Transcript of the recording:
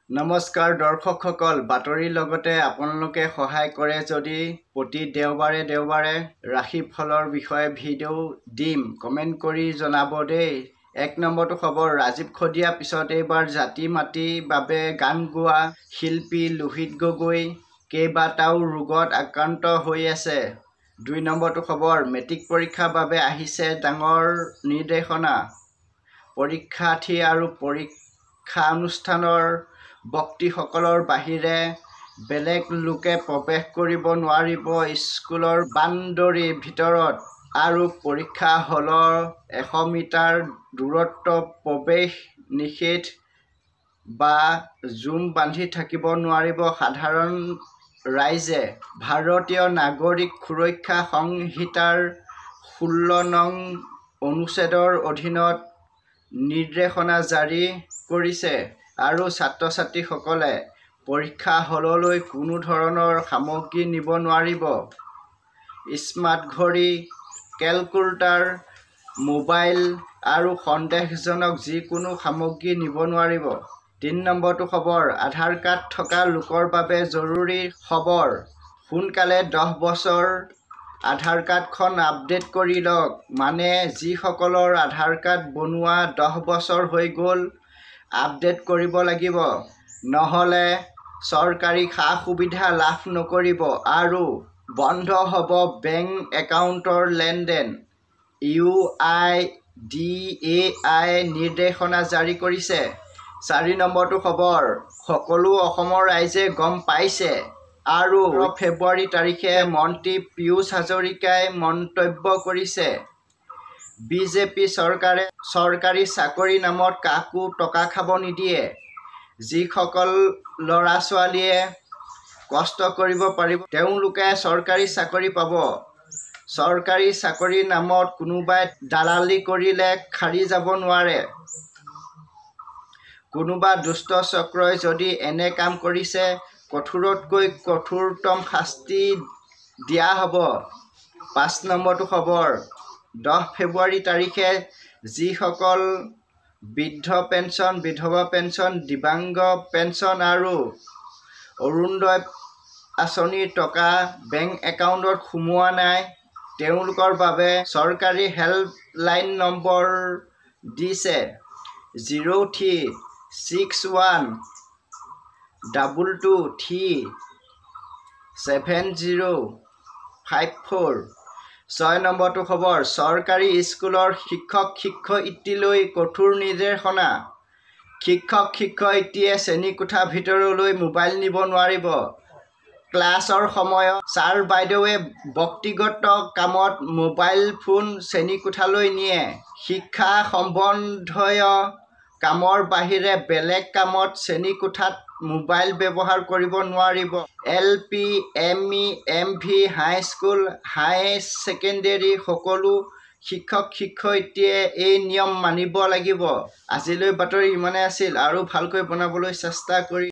নমস্কাৰ দৰ্শকসকল, বাতৰিৰ লগতে আপোনালোকে সহায় কৰে যদি প্ৰতি দেওবাৰে ৰাশিফলৰ বিষয়ে ভিডিঅ' দিম, কমেণ্ট কৰি জনাব দেই। 1 নম্বৰটো খবৰ, ৰাজীৱ খদিয়াৰ পিছত এইবাৰ জাতি মাটিৰ বাবে গান গোৱা শিল্পী লোহিত গগৈ কেইবাটাও ৰোগত আক্ৰান্ত হৈ আছে। 2 নম্বৰটো খবৰ, মেট্ৰিক পৰীক্ষাৰ বাবে আহিছে ডাঙৰ নিৰ্দেশনা। পৰীক্ষাৰ্থী আৰু পৰীক্ষানুষ্ঠানৰ বক্তীসকলৰ বাহিৰে বেলেগ লোকে প্ৰৱেশ কৰিব নোৱাৰিব স্কুলৰ বাউণ্ডৰীৰ ভিতৰত আৰু পৰীক্ষা হলৰ 100 মিটাৰ দূৰত্ব প্ৰৱেশ নিষেধ বা জুম বান্ধি থাকিব নোৱাৰিব সাধাৰণ ৰাইজে। ভাৰতীয় নাগৰিক সুৰক্ষা সংহিতাৰ 16 নং অনুচ্ছেদৰ অধীনত নিৰ্দেশনা জাৰি কৰিছে আৰু ছাত্ৰ-ছাত্ৰীসকলে পৰীক্ষা হললৈ কোনো ধৰণৰ সামগ্ৰী নিব নোৱাৰিব। স্মাৰ্ট ঘড়ী, কেলকুলেটৰ, মোবাইল আৰু সন্দেহজনক যিকোনো সামগ্ৰী নিব নোৱাৰিব। 3 নম্বৰটো খবৰ, আধাৰ কাৰ্ড থকা লোকৰ বাবে জৰুৰী খবৰ। সোনকালে 10 বছৰ আধাৰ কাৰ্ডখন আপডেট কৰি লওক। মানে যিসকলৰ আধাৰ কাৰ্ড বনোৱা 10 বছৰ হৈ গ'ল, আপডেট কৰিব লাগিব। নহ'লে চৰকাৰী সা-সুবিধা লাভ নকৰিব আৰু বন্ধ হ'ব বেংক একাউণ্টৰ লেনদেন। UIDAI নিৰ্দেশনা জাৰি কৰিছে। 4 নম্বৰটো খবৰ, সকলো অসমৰ ৰাইজে গম পাইছে আৰু ফেব্ৰুৱাৰী তাৰিখে মন্ত্ৰী পীয়ুষ হাজৰিকাই মন্তব্য কৰিছে, বিজেপি চৰকাৰে চৰকাৰী চাকৰিৰ নামত কাকো টকা খাব নিদিয়ে। যিসকল ল'ৰা-ছোৱালীয়ে কষ্ট কৰিব পাৰিব তেওঁলোকে চৰকাৰী চাকৰি পাব। চৰকাৰী চাকৰিৰ নামত কোনোবাই দালালি কৰিলে সাৰি যাব নোৱাৰে। কোনোবা দুষ্ট চক্ৰই যদি এনে কাম কৰিছে, কঠোৰতকৈ কঠোৰতম শাস্তি দিয়া হ'ব। 5 নম্বৰটো খবৰ, 10 ফেব্ৰুৱাৰী তাৰিখে যিসকল বৃদ্ধ পেঞ্চন, বিধৱা পেঞ্চন, দিব্যাংগ পেঞ্চন আৰু অৰুণোদয় আঁচনিৰ টকা বেংক একাউণ্টত সোমোৱা নাই, তেওঁলোকৰ বাবে চৰকাৰী হেল্পলাইন নম্বৰ দিছে 036122370054। 6 নম্বৰটো খবৰ, চৰকাৰী স্কুলৰ শিক্ষক-শিক্ষয়িত্ৰীলৈ কঠোৰ নিৰ্দেশনা। শিক্ষক-শিক্ষয়িত্ৰীয়ে শ্ৰেণীকোঠাৰ ভিতৰলৈ মোবাইল নিব নোৱাৰিব। ক্লাছৰ সময়ত ছাৰ বাইদেৱে ব্যক্তিগত কামত মোবাইল ফোন শ্ৰেণীকোঠালৈ নিয়ে। শিক্ষা সম্বন্ধীয় কামৰ বাহিৰে বেলেগ কামত শ্ৰেণীকোঠাত মোবাইল ব্যৱহাৰ কৰিব নোৱাৰিব। LP, ME, MV, হাইস্কুল, হাই ছেকেণ্ডেৰী সকলো শিক্ষক-শিক্ষয়িত্ৰীয়ে এই নিয়ম মানিব লাগিব। আজিলৈ বাতৰি ইমানেই আছিল, আৰু ভালকৈ বনাবলৈ চেষ্টা কৰি